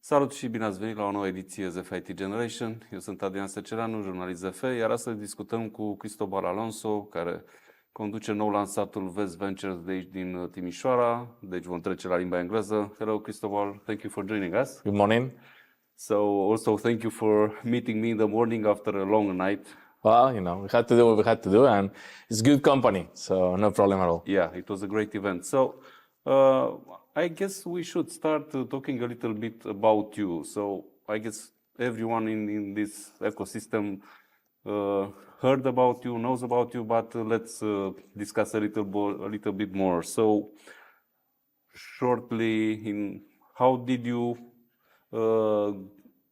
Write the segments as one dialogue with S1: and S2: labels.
S1: Salut și bine ați venit la o nouă ediție ZFIT Generation. Eu sunt Adrian Secereanu, jurnalist ZF, iar astăzi discutăm cu Cristobal Alonso, care conduce nou lansatul Vest Ventures de aici din Timișoara. Deci vom trece la limba engleză. Hello Cristobal, thank you for joining us.
S2: Good morning.
S1: So also thank you for meeting me in the morning after a long night.
S2: Well, we had to do what we had to do, and it's good company, so no problem at all.
S1: Yeah, it was a great event. So I guess we should start talking a little bit about you. So I guess everyone in this ecosystem heard about you, knows about you, but let's discuss a little bit more. So shortly, how did you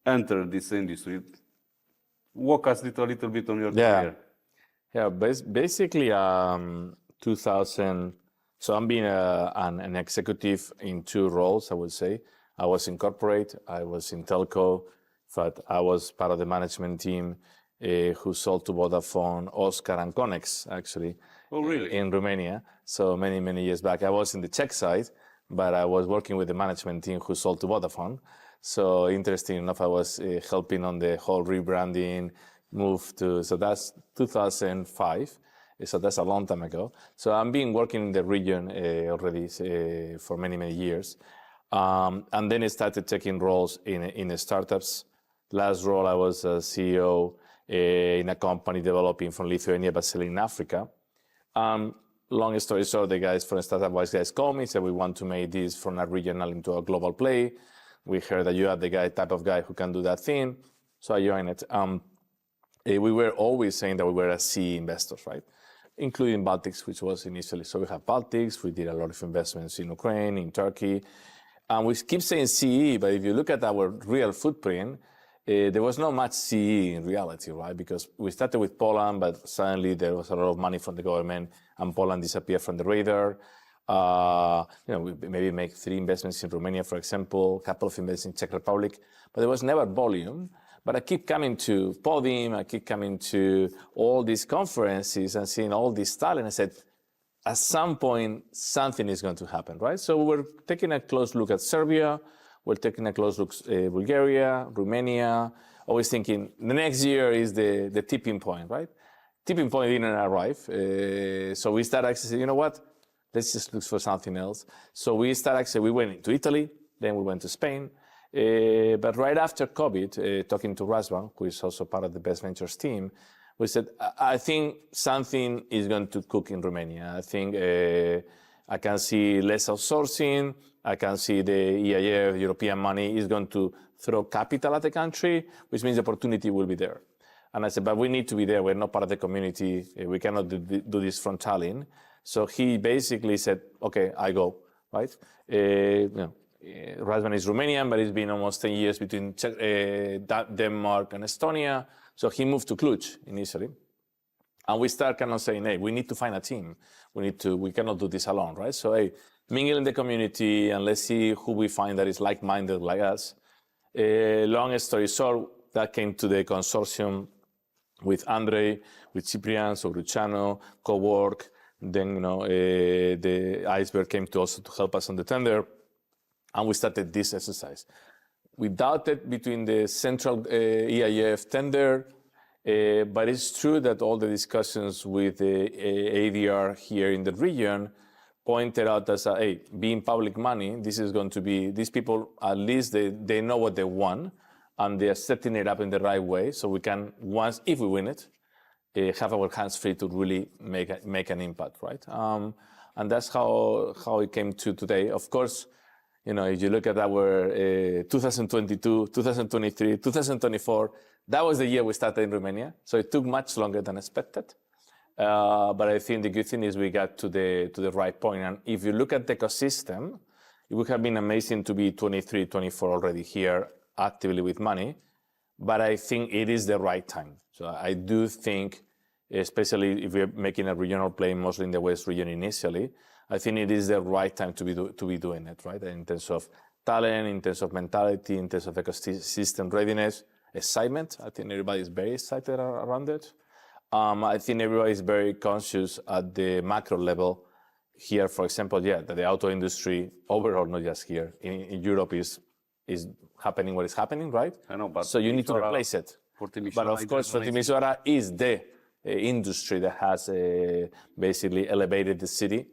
S1: enter this industry? Walk us a little bit on your career.
S2: Yeah. Basically, 2000. So I'm being an executive in two roles, I would say. I was in corporate, I was in telco, but I was part of the management team who sold to Vodafone, Oscar, and Conex, actually.
S1: Oh, really?
S2: In Romania. So many years back. I was in the Czech side, but I was working with the management team who sold to Vodafone. So interesting enough, I was helping on the whole rebranding so that's 2005. So that's a long time ago. So I've been working in the region already for many years. And then I started taking roles in startups. Last role, I was a CEO in a company developing from Lithuania but selling in Africa. Long story short, the guys from Startup Wise guys called me, said we want to make this from a regional into a global play. We heard that you are the type of guy who can do that thing. So I joined it. We were always saying that we were a CE investors, right? Including Baltics, which was initially. So we have Baltics, we did a lot of investments in Ukraine, in Turkey. And we keep saying CE, but if you look at our real footprint, there was not much CE in reality, right? Because we started with Poland, but suddenly there was a lot of money from the government and Poland disappeared from the radar. We maybe make 3 investments in Romania, for example, a couple of investments in Czech Republic, but there was never volume. But I keep coming to Podium, I keep coming to all these conferences and seeing all this talent. I said, at some point, something is going to happen, right? So we're taking a close look at Serbia, we're taking a close look at Bulgaria, Romania, always thinking the next year is the tipping point, right? Tipping point didn't arrive. So we started actually saying, you know what? Let's just look for something else. So we went into Italy, then we went to Spain. But right after COVID, talking to Razvan, who is also part of the Best Ventures team, we said, I think something is going to cook in Romania. I think I can see less outsourcing. I can see the EIF, European money, is going to throw capital at the country, which means the opportunity will be there. And I said, but we need to be there. We're not part of the community. We cannot do this from Tallinn. So he basically said, okay, I go, right? Razvan is Romanian, but it's been almost 10 years between Denmark and Estonia. So he moved to Cluj initially. And we start kind of saying, hey, we need to find a team. We cannot do this alone, right? So, hey, mingle in the community and let's see who we find that is like-minded like us. Long story short, that came to the consortium with Andre, with Ciprian, so Luciano, co-work. Then, the Iceberg came to also to help us on the tender. And we started this exercise. We doubted between the central EIF tender, but it's true that all the discussions with the ADR here in the region pointed out as, hey, being public money, this is going to be, these people, at least they know what they want, and they are setting it up in the right way, so we can, once, if we win it, have our hands free to really make an impact, right? And that's how it came to today. Of course, if you look at our 2022, 2023, 2024, that was the year we started in Romania. So it took much longer than expected. But I think the good thing is we got to the right point. And if you look at the ecosystem, it would have been amazing to be 23, 24 already here actively with money. But I think it is the right time. So I do think, especially if we're making a regional play, mostly in the West region initially, I think it is the right time to be doing it, right? In terms of talent, in terms of mentality, in terms of ecosystem readiness, excitement. I think everybody is very excited around it. I think everybody is very conscious at the macro level. Here, for example, that the auto industry overall, not just here, in Europe is is happening what is happening, right?
S1: I know, but
S2: so you need to
S1: Timișoara-
S2: replace it.
S1: for Timișoara,
S2: But of
S1: it
S2: course, for
S1: doesn't exist.
S2: Timișoara is the industry that has basically elevated the city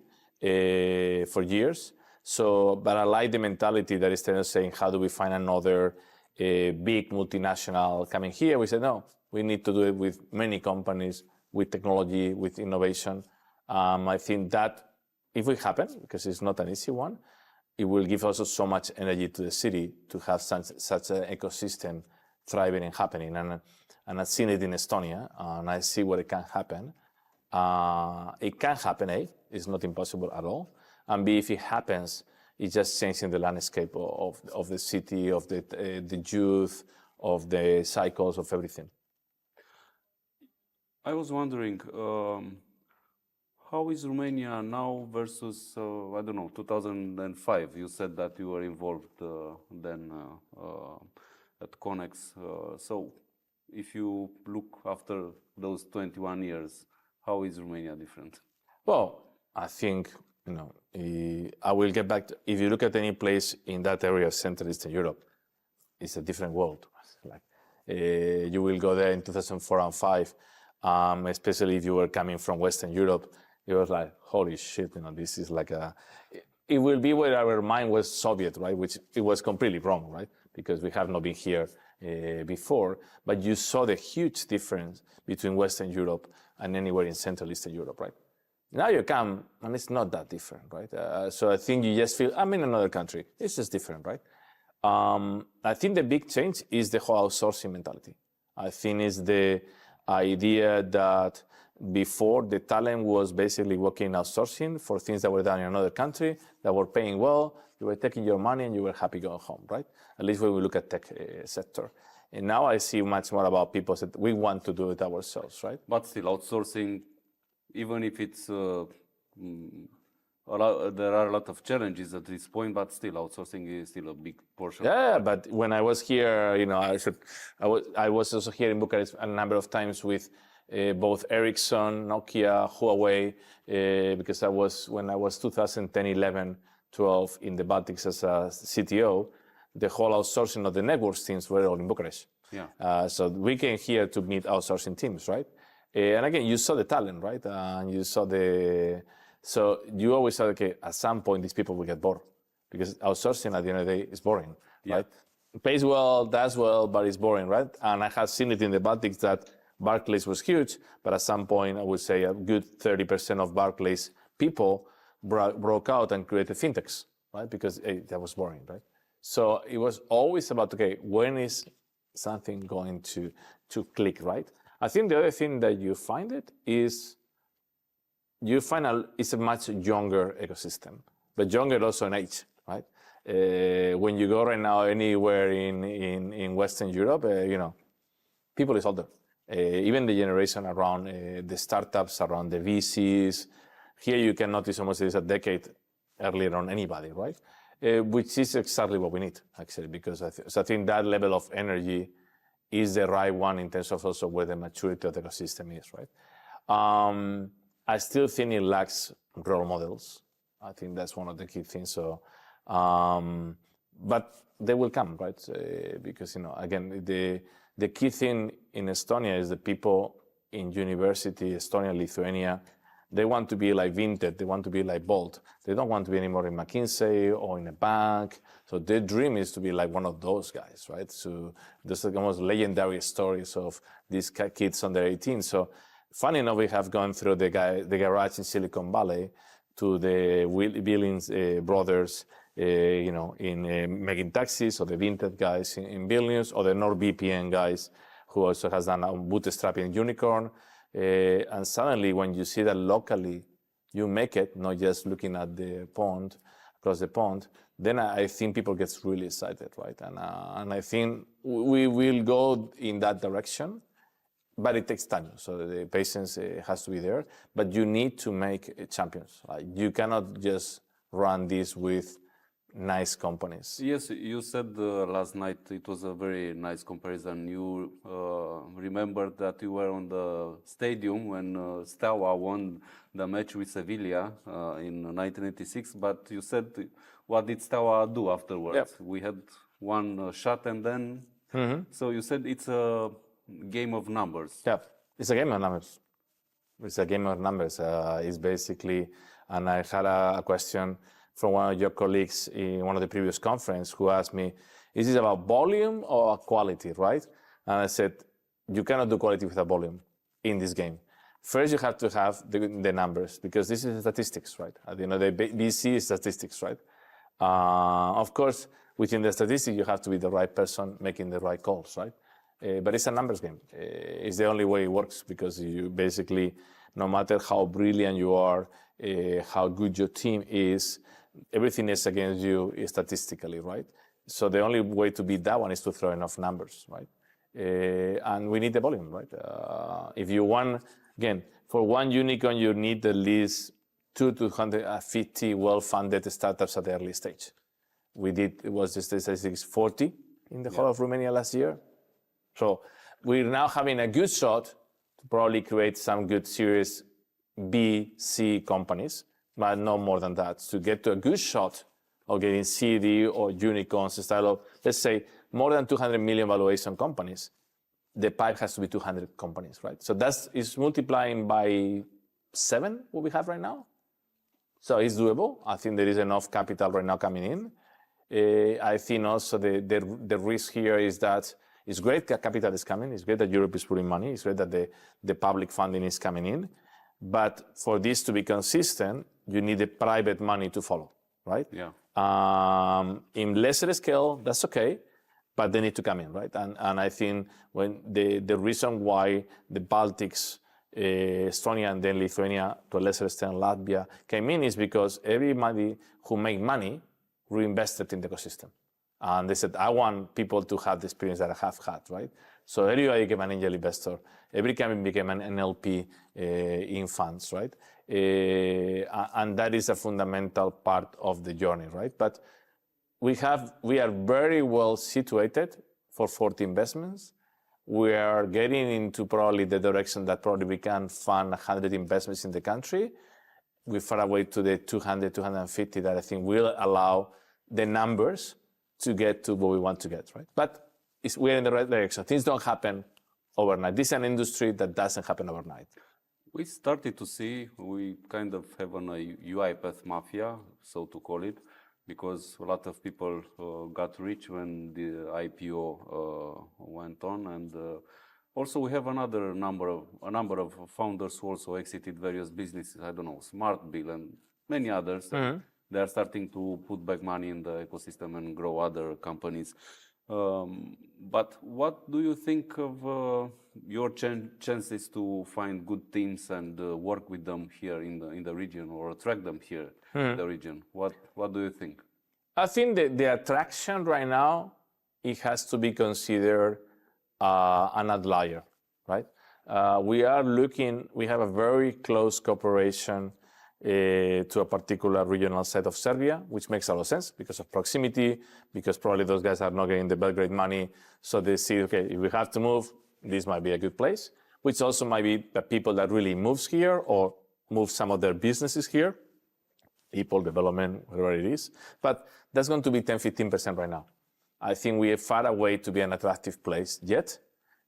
S2: for years. So, but I like the mentality that is saying, how do we find another big multinational coming here? We said, no, we need to do it with many companies, with technology, with innovation. I think that if it happens, because it's not an easy one, it will give also so much energy to the city to have such an ecosystem thriving and happening. And I've seen it in Estonia, and I see what it can happen. It can happen, A, it's not impossible at all. And B, if it happens, it's just changing the landscape of the city, of the youth, of the cycles, of everything.
S1: I was wondering, how is Romania now versus, I don't know, 2005? You said that you were involved then at Connex. So if you look after those 21 years, how is Romania different?
S2: Well, I think, I will get back to, if you look at any place in that area of Central Eastern Europe, it's a different world. Like, you will go there in 2004 and 5, especially if you were coming from Western Europe, it was like, holy shit, this is like it will be where our mind was Soviet, right? Which it was completely wrong, right? Because we have not been here before, but you saw the huge difference between Western Europe and anywhere in Central Eastern Europe, right? Now you come, and it's not that different, right? So I think you just feel, I'm in another country. It's just different, right? I think the big change is the whole outsourcing mentality. I think it's the idea that before the talent was basically working outsourcing for things that were done in another country, that were paying well, you were taking your money and you were happy going home, right? At least when we look at tech sector. And now I see much more about people that we want to do it ourselves, right?
S1: But still, outsourcing, even if it's there are a lot of challenges at this point, but still, outsourcing is still a big portion.
S2: Yeah, but when I was here, I was also here in Bucharest a number of times with both Ericsson, Nokia, Huawei, because when I was 2010, 11, 12 in the Baltics as a CTO, the whole outsourcing of the networks teams were all in Bucharest.
S1: Yeah.
S2: So we came here to meet outsourcing teams, right? And again, you saw the talent, right? And you saw so you always thought, okay, at some point these people will get bored because outsourcing at the end of the day is boring, right? It pays well, does well, but it's boring, right? And I have seen it in the Baltics that Barclays was huge, but at some point I would say a good 30% of Barclays people broke out and created fintechs, right? Because that was boring, right? So it was always about, okay, when is something going to click, right? I think the other thing that you find is it's a much younger ecosystem, but younger also in age, right? When you go right now anywhere in Western Europe, people is older. Even the generation around the startups, around the VCs, here you can notice almost there's a decade earlier on anybody, right? Which is exactly what we need, actually, because I think that level of energy is the right one in terms of also where the maturity of the ecosystem is, right? I still think it lacks role models. I think that's one of the key things. So, but they will come, right? Because, again, the key thing in Estonia is the people in university, Estonia, Lithuania, they want to be like Vinted, they want to be like Bolt. They don't want to be anymore in McKinsey or in a bank. So their dream is to be like one of those guys, right? So there's like almost legendary stories of these kids under 18. So funny enough, we have gone through the garage in Silicon Valley to the Billings brothers, in making taxis, or the Vinted guys in Vilnius, or the NordVPN guys who also has done a bootstrapping unicorn. And suddenly, when you see that locally, you make it, not just looking at the pond, across the pond, then I think people get really excited, right? And I think we will go in that direction, but it takes time. So the patience has to be there, but you need to make champions. Like, you cannot just run this with nice companies.
S1: Yes, you said last night it was a very nice comparison. You remembered that you were on the stadium when Steaua won the match with Sevilla in 1986, but you said, what did Steaua do afterwards?
S2: Yep.
S1: We had one shot and then. So you said it's a game of numbers.
S2: Yeah, it's a game of numbers. It's a game of numbers. It's basically, and I had a question from one of your colleagues in one of the previous conference who asked me, is this about volume or quality, right? And I said, you cannot do quality without volume in this game. First, you have to have the numbers, because this is statistics, right? You know, the BC is statistics, right? Of course, within the statistics, you have to be the right person making the right calls, right? But it's a numbers game. It's the only way it works, because you basically, no matter how brilliant you are, how good your team is, everything is against you statistically, right? So the only way to beat that one is to throw enough numbers, right? And we need the volume, right? If you want, again, for one unicorn, you need at least 250 well-funded startups at the early stage. We did, it was the statistics 40 in the whole of Romania last year. So we're now having a good shot to probably create some good Series B, C companies, but no more than that. To get to a good shot of getting CD or unicorns, style of, let's say, more than 200 million valuation companies, the pipe has to be 200 companies, right? So is multiplying by 7 what we have right now. So it's doable. I think there is enough capital right now coming in. I think also the risk here is that it's great that capital is coming. It's great that Europe is putting money. It's great that the public funding is coming in. But for this to be consistent, you need the private money to follow, right?
S1: Yeah.
S2: In lesser scale, that's okay, but they need to come in, right? And I think when the reason why the Baltics, Estonia and then Lithuania, to a lesser extent Latvia, came in is because everybody who make money reinvested in the ecosystem. And they said, I want people to have the experience that I have had, right? So everybody became an angel investor. Every company became an NLP in funds, right? And that is a fundamental part of the journey, right? But we are very well situated for 40 investments. We are getting into probably the direction that probably we can fund 100 investments in the country. We're far away to the 200, 250 that I think will allow the numbers to get to what we want to get, right? But we're in the right direction. Things don't happen overnight. This is an industry that doesn't happen overnight.
S1: We started to see, we kind of have a UiPath mafia, so to call it, because a lot of people got rich when the IPO went on, and also we have a number of founders who also exited various businesses. I don't know, SmartBill and many others. They are starting to put back money in the ecosystem and grow other companies. But what do you think of your chances to find good teams and work with them here in the region, or attract them here in the region? What do you think?
S2: I think the attraction right now, it has to be considered an outlier, right? We have a very close cooperation to a particular regional set of Serbia, which makes a lot of sense because of proximity, because probably those guys are not getting the Belgrade money. So they see, okay, if we have to move, this might be a good place, which also might be the people that really moves here or move some of their businesses here, people, development, whatever it is. But that's going to be 10, 15% right now. I think we are far away to be an attractive place yet.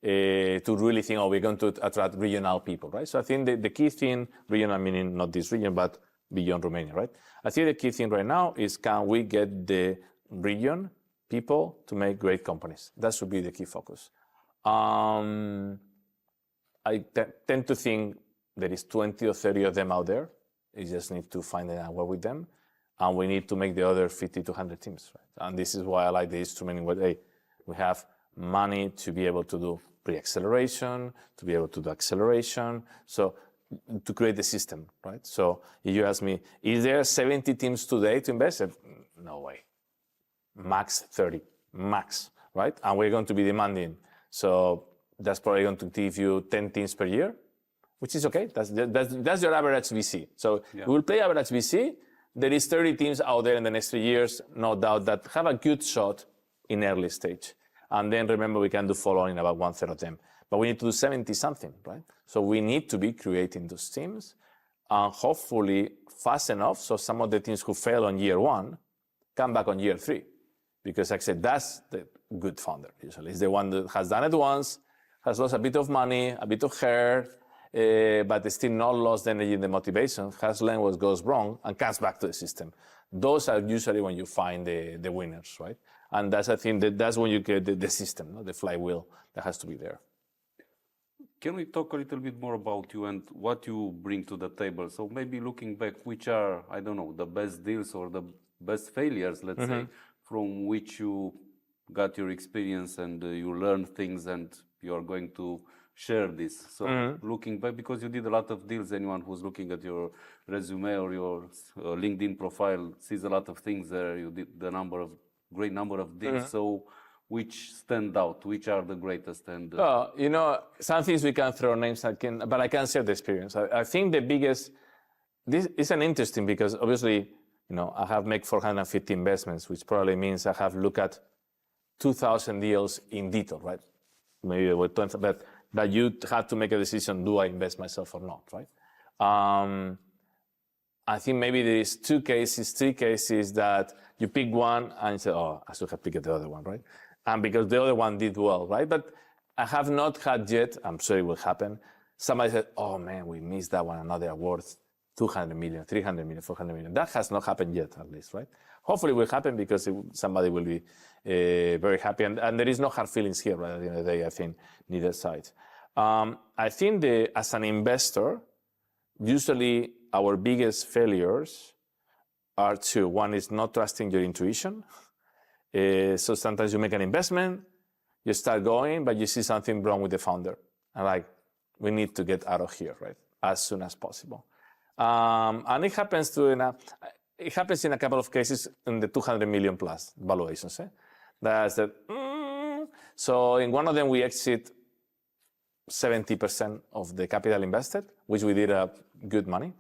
S2: To really think, we're going to attract regional people, right? So I think the key thing, regional meaning not this region, but beyond Romania, right? I think the key thing right now is, can we get the region people to make great companies? That should be the key focus. I tend to think there is 20 or 30 of them out there. You just need to find and work with them. And we need to make the other 50 to 100 teams, right? And this is why I like the instrument where, hey, we have money to be able to do pre-acceleration, to be able to do acceleration, so to create the system, right? So if you ask me, is there 70 teams today to invest? No way. Max 30, max, right? And we're going to be demanding. So that's probably going to give you 10 teams per year, which is okay. That's your average VC. So we'll play average VC. There is 30 teams out there in the next 3 years, no doubt, that have a good shot in early stage. And then remember, we can do following about 1/3 of them. But we need to do 70 something, right? So we need to be creating those teams, and hopefully fast enough so some of the teams who fail on year 1 come back on year 3. Because actually that's the good founder usually. It's the one that has done it once, has lost a bit of money, a bit of hair, but still not lost energy and the motivation, has learned what goes wrong and comes back to the system. Those are usually when you find the winners, right? And that's, I think, that's when you get the system, no? The flywheel that has to be there.
S1: Can we talk a little bit more about you and what you bring to the table? So maybe looking back, which are, I don't know, the best deals or the best failures, let's say, from which you got your experience and you learned things and you are going to share this. So looking back, because you did a lot of deals, anyone who's looking at your resume or your LinkedIn profile sees a lot of things there. You did great number of deals. So which stand out? Which are the greatest? And
S2: you know, some things we can throw names, but I can share the experience. I think the biggest, this is an interesting because obviously, you know, I have made 450 investments, which probably means I have looked at 2,000 deals in detail, right? Maybe with 20, but you have to make a decision, do I invest myself or not, right? I think maybe there is 2 cases, 3 cases that you pick one and you say, oh, I should have picked the other one, right? And because the other one did well, right? But I have not had yet, I'm sure it will happen, somebody said, oh man, we missed that one, another award, 200 million, 300 million, 400 million. That has not happened yet, at least, right? Hopefully it will happen because somebody will be very happy. And there is no hard feelings here, right? At the end of the day, I think, neither side. I think as an investor, usually our biggest failures are 2. One is not trusting your intuition. So sometimes you make an investment, you start going, but you see something wrong with the founder. And like, we need to get out of here, right? As soon as possible. And it happens in a couple of cases in the 200 million plus valuations. That's the, So in one of them, we exit 70% of the capital invested, which we did good money.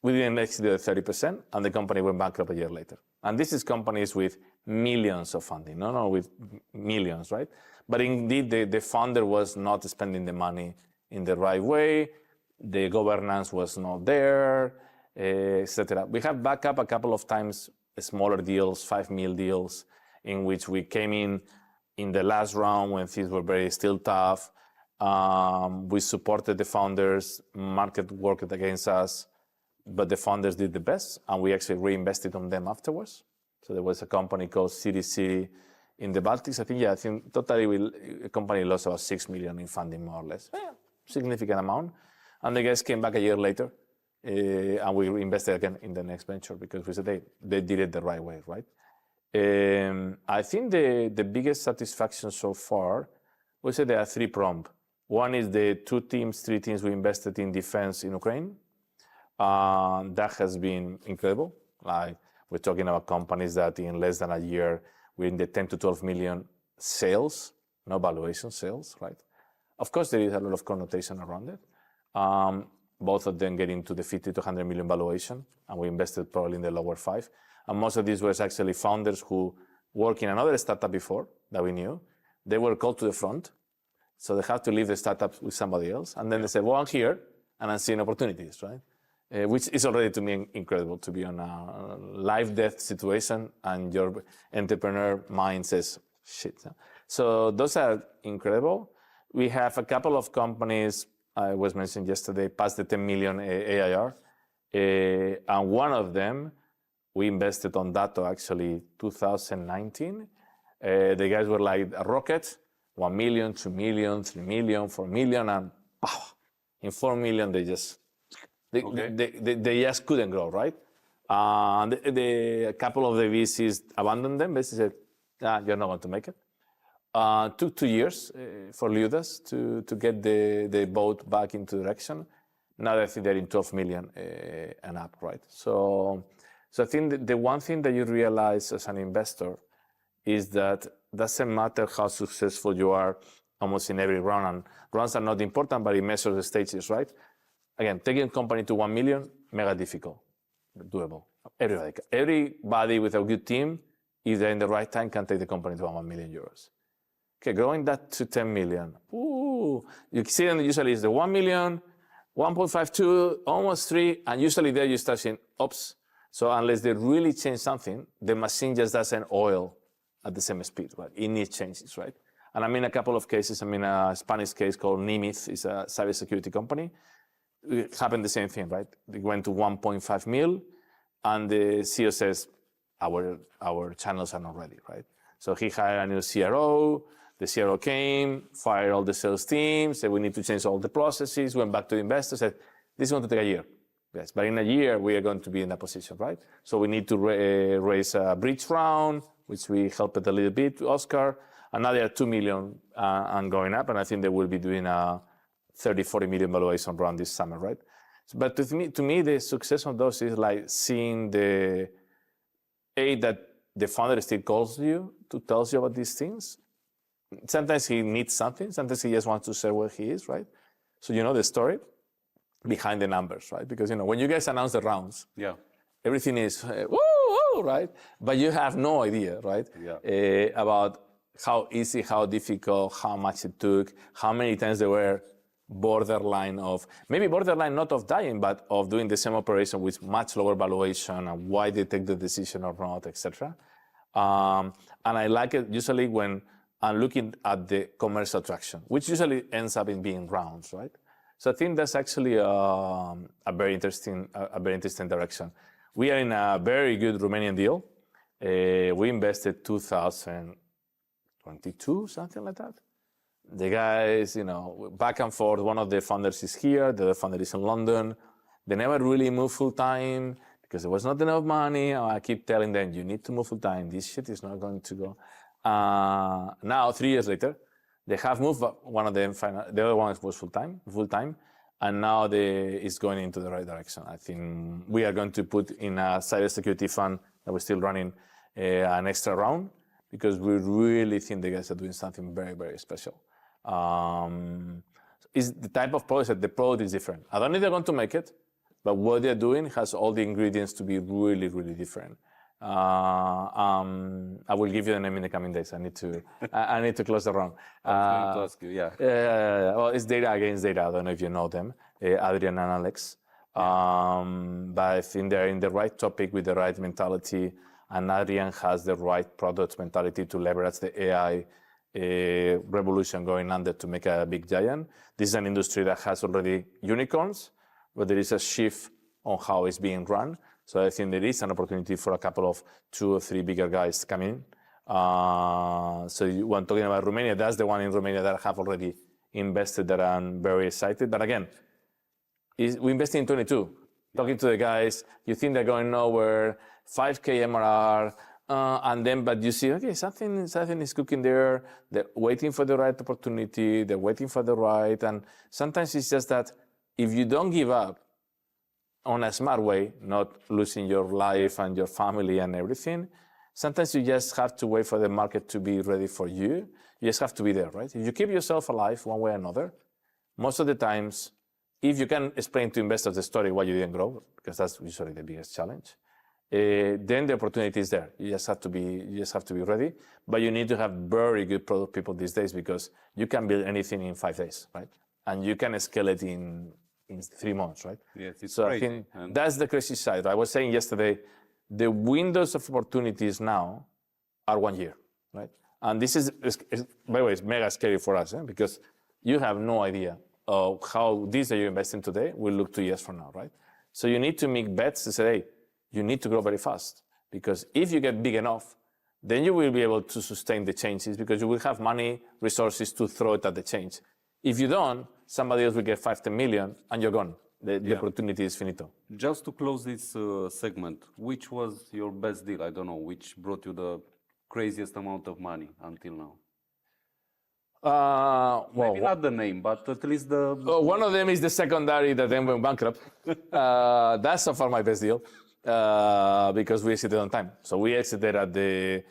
S2: We didn't exit the 30%, and the company went bankrupt a year later. And this is companies with millions of funding, no, with millions, right? But indeed, the founder was not spending the money in the right way. The governance was not there, etc. We have back up a couple of times smaller deals, 5 mil deals, in which we came in the last round when things were very still tough. We supported the founders, market worked against us, but the founders did the best, and we actually reinvested on them afterwards. So there was a company called City in the Baltics. I think totally the company lost about 6 million in funding, more or less. Significant amount. And the guys came back a year later, and we invested again in the next venture because we said they did it the right way, right? I think the biggest satisfaction so far, we say there are 3-pronged. One is the 3 teams we invested in defense in Ukraine. That has been incredible. Like, we're talking about companies that in less than a year, we're in the 10 to 12 million sales, no valuation sales, right? Of course, there is a lot of connotation around it. Both of them getting to the 50 to 100 million valuation, and we invested probably in the lower 5. And most of these were actually founders who worked in another startup before that we knew. They were called to the front, so they have to leave the startup with somebody else. And then they said, well, I'm here, and I'm seeing opportunities, right? Which is already, to me, incredible to be on a life-death situation, and your entrepreneur mind says, shit. So those are incredible. We have a couple of companies, I was mentioned yesterday, past the 10 million AIR. And one of them, we invested on Dato actually 2019. The guys were like a rocket, 1 million, 2 million, 3 million, 4 million, and pow, in 4 million, they just couldn't grow, right? A couple of the VCs abandoned them. Basically said, you're not going to make it. Took 2 years for Liudas to get the boat back into direction. Now I think they're in 12 million and up, right? So I think the one thing that you realize as an investor is that doesn't matter how successful you are almost in every round. And rounds are not important, but it measures the stages, right? Again, taking a company to 1 million, mega difficult, doable. Everybody with a good team, if they're in the right time, can take the company to 1 million euros. Okay, growing that to 10 million. Ooh, you see them usually is the 1 million, 1.5, 2, almost 3, and usually there you start saying, oops. So unless they really change something, the machine just doesn't oil at the same speed, right? It needs changes, right? And I mean, a couple of cases, I mean, a Spanish case called Nimith is a cybersecurity company. It happened the same thing, right? They went to 1.5 mil, and the CEO says, our channels are not ready, right? So he hired a new CRO. The CRO came, fired all the sales teams, said we need to change all the processes, went back to the investor, said, this is going to take a year. Yes, but in a year, we are going to be in that position, right? So we need to raise a bridge round, which we helped a little bit to Oscar. Another 2 million and going up, and I think they will be doing a 30, 40 million valuation round this summer, right? But to me, the success of those is like seeing that the founder still calls you to tell you about these things. Sometimes he needs something. Sometimes he just wants to share where he is, right? So you know the story behind the numbers, right? Because, when you guys announce the rounds, everything is, woo, right? But you have no idea, right? About how easy, how difficult, how much it took, how many times they were borderline not of dying, but of doing the same operation with much lower valuation, and why they take the decision or not, etc. And I like it usually when I'm looking at the commercial traction, which usually ends up in being rounds, right? So I think that's actually a very interesting direction. We are in a very good Romanian deal. We invested 2022, something like that. The guys, back and forth. One of the founders is here, the other founder is in London. They never really moved full time because there was not enough money. I keep telling them, you need to move full time. This shit is not going to go. Now, 3 years later, they have moved. One of them, the other one was full time, and now it's going into the right direction. I think we are going to put in a cybersecurity fund that we're still running an extra round because we really think the guys are doing something very, very special. Is the type of product that the product is different. I don't know if they're going to make it, but what they're doing has all the ingredients to be really, really different. I will give you the name in the coming days. I need to close the round.
S1: I was going to ask you,
S2: Well, it's data against data. I don't know if you know them, Adrian and Alex. But I think they're in the right topic with the right mentality, and Adrian has the right product mentality to leverage the AI revolution going under to make a big giant. This is an industry that has already unicorns, but there is a shift on how it's being run. So I think there is an opportunity for a couple of 2 or 3 bigger guys to come in. So when talking about Romania, that's the one in Romania that I have already invested that I'm very excited. But again, we invested in 22. Talking to the guys, you think they're going nowhere, 5K MRR, but you see, okay, something is cooking there. They're waiting for the right opportunity. They're waiting for the right. And sometimes it's just that if you don't give up on a smart way, not losing your life and your family and everything, sometimes you just have to wait for the market to be ready for you. You just have to be there, right? If you keep yourself alive one way or another, most of the times, if you can explain to investors the story why you didn't grow, because that's usually the biggest challenge, then the opportunity is there. You just have to be ready. But you need to have very good product people these days because you can build anything in 5 days, right? And you can scale it in 3 months, right?
S1: Yes, it's
S2: so
S1: great.
S2: I think that's the crazy side. I was saying yesterday, the windows of opportunities now are 1 year, right? And this is by the way, it's mega scary for us, because you have no idea of how this that you invest in today will look 2 years from now, right? So you need to make bets to say, hey, you need to grow very fast because if you get big enough, then you will be able to sustain the changes because you will have money, resources to throw it at the change. If you don't, somebody else will get 5-10 million and you're gone. The opportunity is finito.
S1: Just to close this segment, which was your best deal? I don't know, which brought you the craziest amount of money until now? Maybe not the name, but at least the...
S2: one of them is the secondary that then went bankrupt. That's so far my best deal because we exited on time. So we exited at the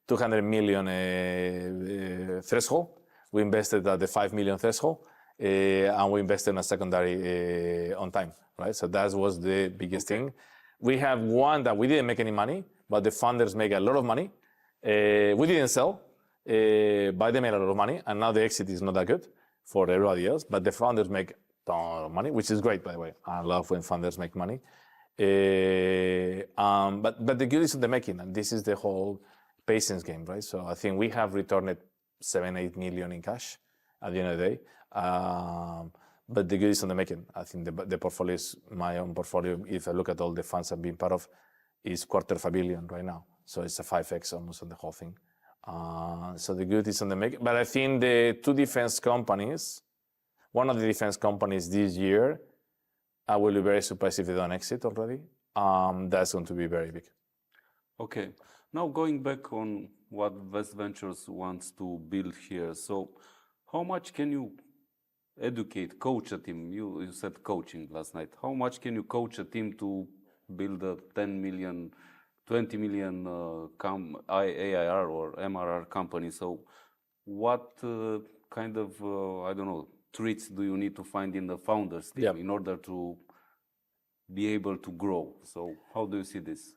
S2: 200 million threshold. We invested at the 5 million threshold. And we invested in a secondary on time, right? So that was the biggest thing. We have one that we didn't make any money, but the founders make a lot of money. We didn't sell, but they made a lot of money, and now the exit is not that good for everybody else, but the founders make a ton of money, which is great, by the way. I love when founders make money. But the good is in the making, and this is the whole patience game, right? So I think we have returned 7-8 million in cash at the end of the day. But the good is on the making. I think the portfolio is my own portfolio. If I look at all the funds I've been part of, is $250 million right now. So it's a 5x almost on the whole thing. So the good is on the making. But I think the two defense companies, one of the defense companies this year, I will be very surprised if they don't exit already. That's going to be very big.
S1: Okay. Now going back on what West Ventures wants to build here. So how much can you educate, coach a team? You said coaching last night. How much can you coach a team to build a 10 million, 20 million AIR or MRR company? So what kind of, I don't know, traits do you need to find in the founders team in order to be able to grow? So how do you see this?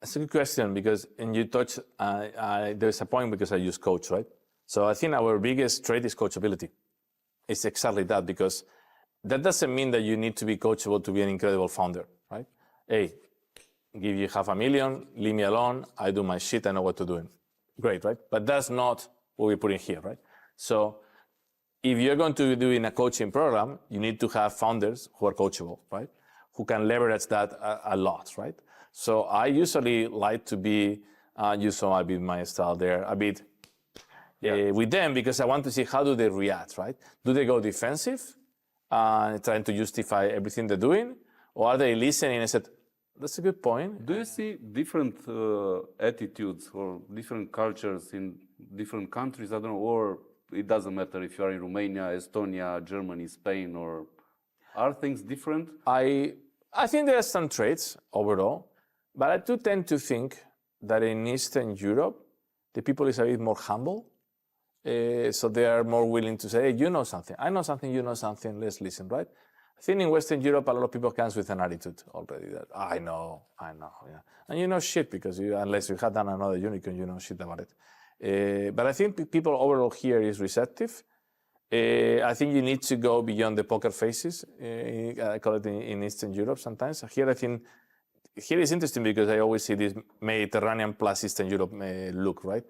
S2: That's a good question, because and you touch, there's a point because I use coach, right? So I think our biggest trait is coachability. It's exactly that, because that doesn't mean that you need to be coachable to be an incredible founder, right? Hey, give you $500,000, leave me alone, I do my shit, I know what to do. Great, right? But that's not what we put in here, right? So if you're going to do in a coaching program, you need to have founders who are coachable, right? Who can leverage that a lot, right? So I usually like to be, you saw a bit my style there, a bit with them, because I want to see how do they react, right? Do they go defensive, trying to justify everything they're doing? Or are they listening and said, that's a good point.
S1: Do you see different attitudes or different cultures in different countries? I don't know, or it doesn't matter if you are in Romania, Estonia, Germany, Spain, or are things different?
S2: I think there are some traits overall, but I do tend to think that in Eastern Europe, the people is a bit more humble. So they are more willing to say, hey, you know something, I know something, you know something, let's listen, right? I think in Western Europe, a lot of people comes with an attitude already that, I know, yeah. And you know shit, because unless you have done another unicorn, you know shit about it. But I think people overall here is receptive. I think you need to go beyond the poker faces, I call it in Eastern Europe sometimes. Here, I think, here is interesting because I always see this Mediterranean plus Eastern Europe look, right?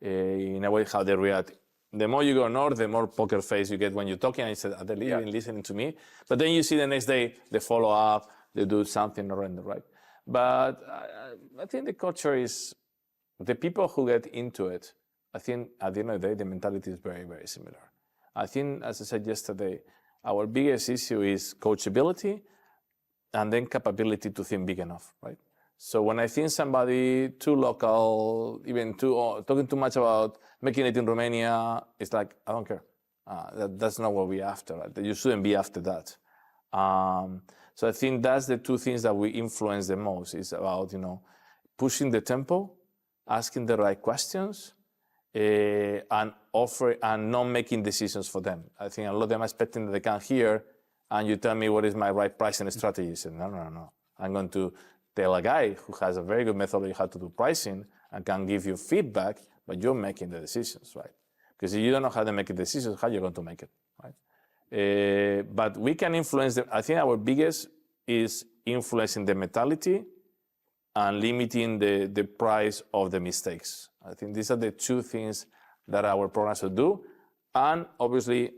S2: In a way, how they react. The more you go north, the more poker face you get when you're talking. And you say, are they listening to me? But then you see the next day, they follow up, they do something random, right? But I think the culture is, the people who get into it, I think at the end of the day, the mentality is very, very similar. I think, as I said yesterday, our biggest issue is coachability and then capability to think big enough, right? So when I think somebody too local, even talking too much about making it in Romania, it's like, I don't care. That's not what we're after. Right? You shouldn't be after that. So I think that's the two things that we influence the most. Is about, pushing the tempo, asking the right questions, and not making decisions for them. I think a lot of them are expecting that they come here and you tell me what is my right pricing strategy. I said, no. I'm going to tell a guy who has a very good methodology how to do pricing and can give you feedback, but you're making the decisions, right? Because if you don't know how to make decisions, how are you going to make it, right? But we can influence them. I think our biggest is influencing the mentality and limiting the price of the mistakes. I think these are the two things that our programs will do, and obviously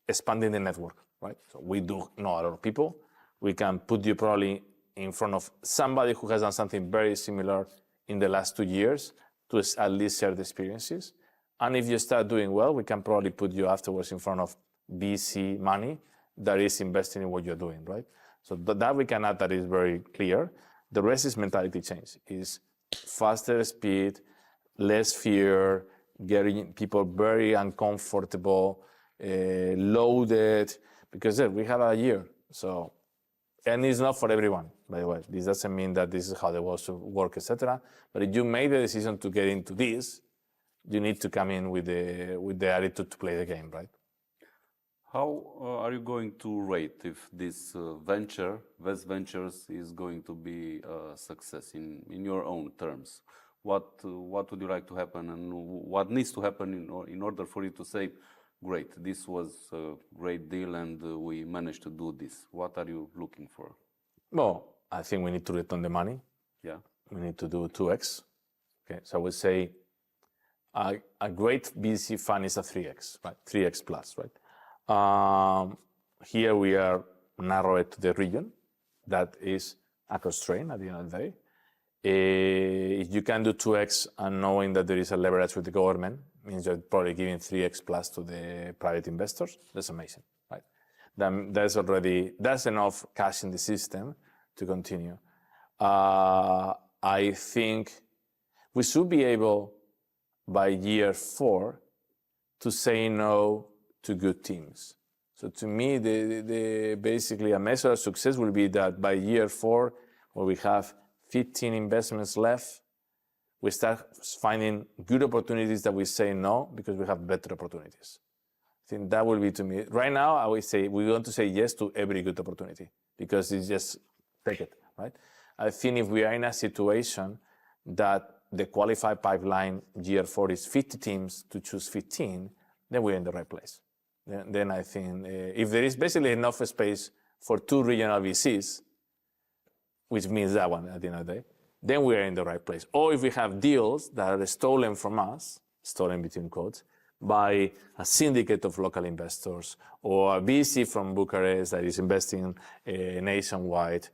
S2: expanding the network, right? So we do know a lot of people. We can put you probably in front of somebody who has done something very similar in the last 2 years to at least share the experiences. And if you start doing well, we can probably put you afterwards in front of VC money that is investing in what you're doing, right? So that we can add, that is very clear. The rest is mentality change, is faster speed, less fear, getting people very uncomfortable, loaded, because we have a year. So, and it's not for everyone, by the way. This doesn't mean that this is how the world should work, etc. But if you made the decision to get into this, you need to come in with the attitude to play the game, right?
S1: How are you going to rate if this venture, West Ventures, is going to be a success in your own terms? What would you like to happen, and what needs to happen in order for you to say, great, this was a great deal and we managed to do this? What are you looking for?
S2: Well, I think we need to return the money.
S1: Yeah.
S2: We need to do 2x. Okay, so I would say a great VC fund is a 3x, right? 3x plus, right? Here we are narrowed to the region. That is a constraint at the end of the day. If you can do 2x and knowing that there is a leverage with the government, means you're probably giving 3x plus to the private investors. That's amazing, right? That's enough cash in the system to continue. I think we should be able by year 4 to say no to good teams. So to me, basically a measure of success will be that by year 4, where we have 15 investments left, we start finding good opportunities that we say no because we have better opportunities. I think that will be to me. Right now, I would say we want to say yes to every good opportunity because it's just take it, right? I think if we are in a situation that the qualified pipeline year 4 is 50 teams to choose 15, then we're in the right place. Then I think if there is basically enough space for 2 regional VCs, which means that one at the end of the day, then we are in the right place. Or if we have deals that are stolen from us, stolen between quotes, by a syndicate of local investors or a VC from Bucharest that is investing nationwide,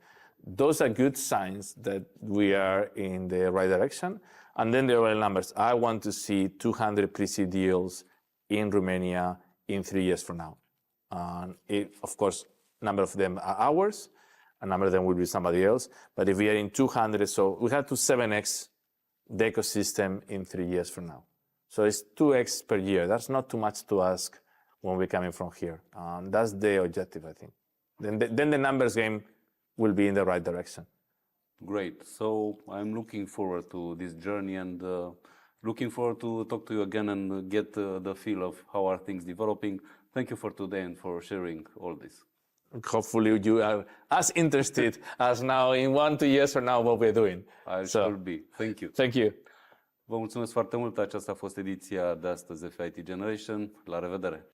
S2: those are good signs that we are in the right direction. And then the real numbers. I want to see 200 pre-seed deals in Romania in 3 years from now. And of course, a number of them are ours, a number of them will be somebody else. But if we are in 200, so we have to 7x the ecosystem in 3 years from now. So it's 2x per year. That's not too much to ask when we're coming from here. That's the objective, I think. Then the numbers game will be in the right direction.
S1: Great. So I'm looking forward to this journey and looking forward to talk to you again and get the feel of how are things developing. Thank you for today and for sharing all this.
S2: Hopefully you are as interested as now in 1-2 years from now what we're doing.
S1: I shall be. Thank you.
S2: Thank you.
S1: Vă mulțumesc foarte mult. Aceasta a fost ediția de astăzi FIT Generation. La revedere!